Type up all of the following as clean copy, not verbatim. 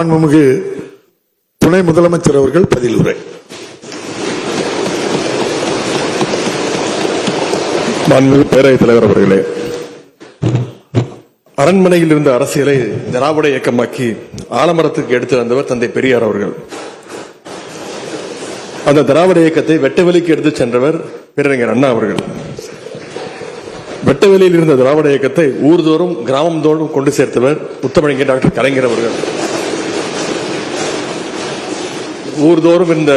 மாண்புமிகு துணை முதலமைச்சர் அவர்கள் பதிலுரை. மாண்புமிகு பேரவைத் தலைவர் அவர்களே, அரண்மனையில் இருந்த அரசியலை திராவிட இயக்கமாக்கி ஆலமரத்துக்கு எடுத்து வந்தவர் தந்தை பெரியார் அவர்கள். அந்த திராவிட இயக்கத்தை வெட்டவெளிக்கு எடுத்து சென்றவர் பேரறிஞர் அண்ணா அவர்கள். வெட்டவெளியில் இருந்த திராவிட இயக்கத்தை ஊர்தோறும் கிராமந்தோறும் கொண்டு சேர்த்தவர் முத்தமிழறிஞர் டாக்டர் கலைஞர் அவர்கள். ஊர்தோறும் இந்த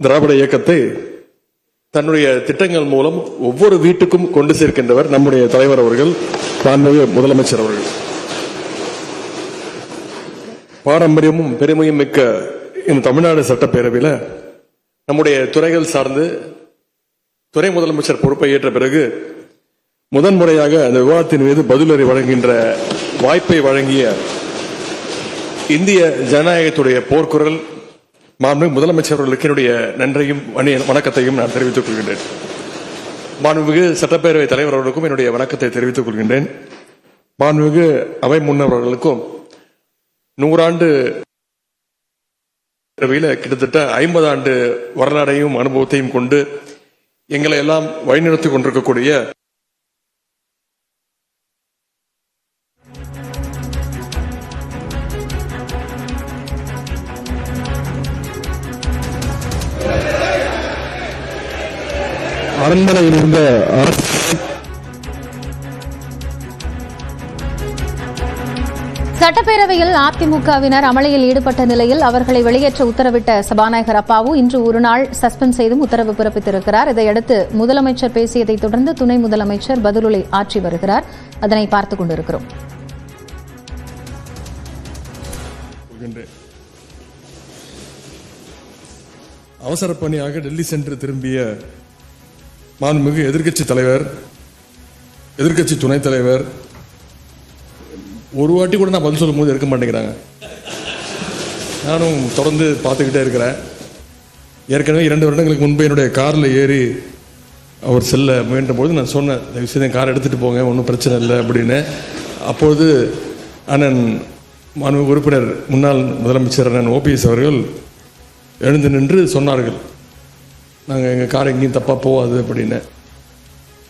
திராவிட இயக்கத்தை தன்னுடைய திட்டங்கள் மூலம் ஒவ்வொரு வீட்டுக்கும் கொண்டு சேர்க்கின்றவர் நம்முடைய தலைவர் அவர்கள், மாண்புமிகு முதலமைச்சர் அவர்கள். பாரம்பரியமும் பெருமையும் மிக்க இந்த தமிழ்நாடு சட்டப்பேரவையில் நம்முடைய துறைகள் சார்ந்து துணை முதலமைச்சர் பொறுப்பை ஏற்ற பிறகு முதன்முறையாக அந்த விவாதத்தின் மீது பதிலுரை வழங்குகின்ற வாய்ப்பை வழங்கிய இந்திய ஜனநாயகத்துடைய போர்க்குரல் மாண்புமிகு முதலமைச்சர் அவர்களுக்கு என்னுடைய நன்றியும் வணக்கத்தையும் நான் தெரிவித்துக் கொள்கின்றேன். மாண்புமிகு சட்டப்பேரவை தலைவர் அவர்களுக்கும் என்னுடைய வணக்கத்தை தெரிவித்துக் கொள்கின்றேன். மாண்புமிகு அவை முன்னவர்களுக்கும் 100 ஆண்டு கிட்டத்தட்ட 50 ஆண்டு வரலாறையும் அனுபவத்தையும் கொண்டு எங்களை எல்லாம் வழிநடத்திக் கொண்டிருக்கக்கூடிய அரண்மனையில் இருந்த சட்டப்பேரவையில் அதிமுகவினர் அமளியில் ஈடுபட்ட நிலையில் அவர்களை வெளியேற்ற உத்தரவிட்ட சபாநாயகர் அப்பாவு இன்று ஒருநாள் சஸ்பெண்ட் செய்தும் உத்தரவு பிறப்பித்திருக்கிறார். இதையடுத்து முதலமைச்சர் பேசியதை தொடர்ந்து துணை முதலமைச்சர் பதிலுரை ஆற்றி வருகிறார். அதனை பார்த்துக் கொண்டிருக்கிறோம். அவசர பணியாக டெல்லி சென்று திரும்பிய மாண்புமிகு எதிர்க்கட்சி தலைவர், எதிர்க்கட்சி துணைத் தலைவர் ஒரு வாட்டி கூட நான் பதில் சொல்லும் போது இருக்க மாட்டேங்கிறாங்க. நானும் தொடர்ந்து பார்த்துக்கிட்டே இருக்கிறேன். ஏற்கனவே 2 வருடங்களுக்கு முன்பு என்னுடைய காரில் ஏறி அவர் செல்ல முயன்ற போது நான் சொன்னேன், இந்த விஷயத்தை கார் எடுத்துகிட்டு போங்க, ஒன்றும் பிரச்சனை இல்லை அப்படின்னு. அப்பொழுது அண்ணன் மாண்புமிகு உறுப்பினர் முன்னாள் முதலமைச்சர் அண்ணன் OPS அவர்கள் எழுந்து நின்று சொன்னார்கள், நாங்கள் எங்கள் கார் எங்கேயும் தப்பாக போகாது அப்படின்னு.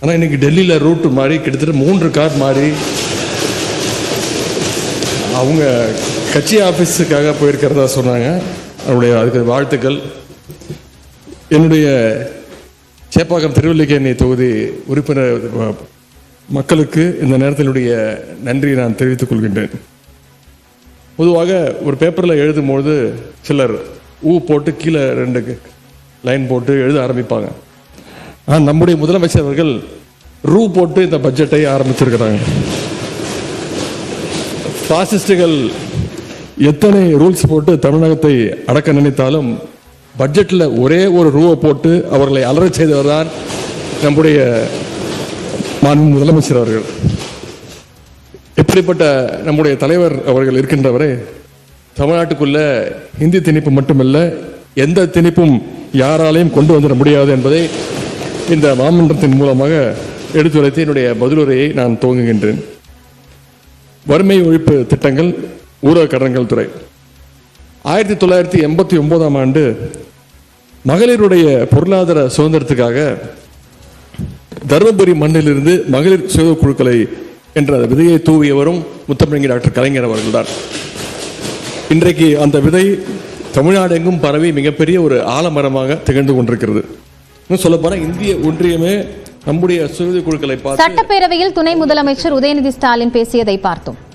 ஆனால் இன்னைக்கு டெல்லியில் ரூட்டு மாறி கிட்டத்தட்ட 3 கார் மாறி அவங்க கட்சி ஆஃபீஸுக்காக போயிருக்கிறதா சொன்னாங்க. அவருடைய அதுக்கு வாழ்த்துக்கள். என்னுடைய சேப்பாக்கம் திருவல்லிக்கேணி தொகுதி உறுப்பினர் மக்களுக்கு இந்த நேரத்தினுடைய நன்றியை நான் தெரிவித்துக் கொள்கின்றேன். பொதுவாக ஒரு பேப்பரில் எழுதும்போது சிலர் போட்டு கீழே 2 லைன் போட்டு எழுத ஆரம்பிப்பாங்க. ஆனால் நம்முடைய முதலமைச்சர் அவர்கள் போட்டு இந்த பட்ஜெட்டை ஆரம்பிச்சிருக்கிறாங்க. பாசிஸ்டுகள் எத்தனை ரூல்ஸ் போட்டு தமிழகத்தை அடக்க நினைத்தாலும் பட்ஜெட்டில் ஒரே ஒரு ரூவை போட்டு அவர்களை அலறச் செய்தவர் தான் நம்முடைய மாண்புமிகு முதலமைச்சர் அவர்கள். இப்படிப்பட்ட நம்முடைய தலைவர் அவர்கள் இருக்கின்றவரை தமிழ்நாட்டுக்குள்ள இந்தி திணிப்பு மட்டுமல்ல, எந்த திணிப்பும் யாராலையும் கொண்டு வந்துட முடியாது என்பதை இந்த மாமன்றத்தின் மூலமாக எடுத்துரைத்து என்னுடைய பதிலுரையை நான் துவங்குகின்றேன். வறுமை ஒழிப்பு திட்டங்கள், ஊரக கடன்கள் துறை 1989ஆம் ஆண்டு மகளிருடைய பொருளாதார சுதந்திரத்துக்காக தருமபுரி மண்ணிலிருந்து மகளிர் சுய குழுக்களை என்ற விதையை தூவியவரும் முத்தமிழறிஞர் டாக்டர் கலைஞர் அவர்கள்தான். இன்றைக்கு அந்த விதை தமிழ்நாடு எங்கும் பரவி மிகப்பெரிய ஒரு ஆலமரமாக திகழ்ந்து கொண்டிருக்கிறது. சொல்ல போனா இந்திய ஒன்றியமே நம்முடைய சுய குழுக்களை பார்த்து. சட்டப்பேரவையில் துணை முதலமைச்சர் உதயநிதி ஸ்டாலின் பேசியதை பார்த்தோம்.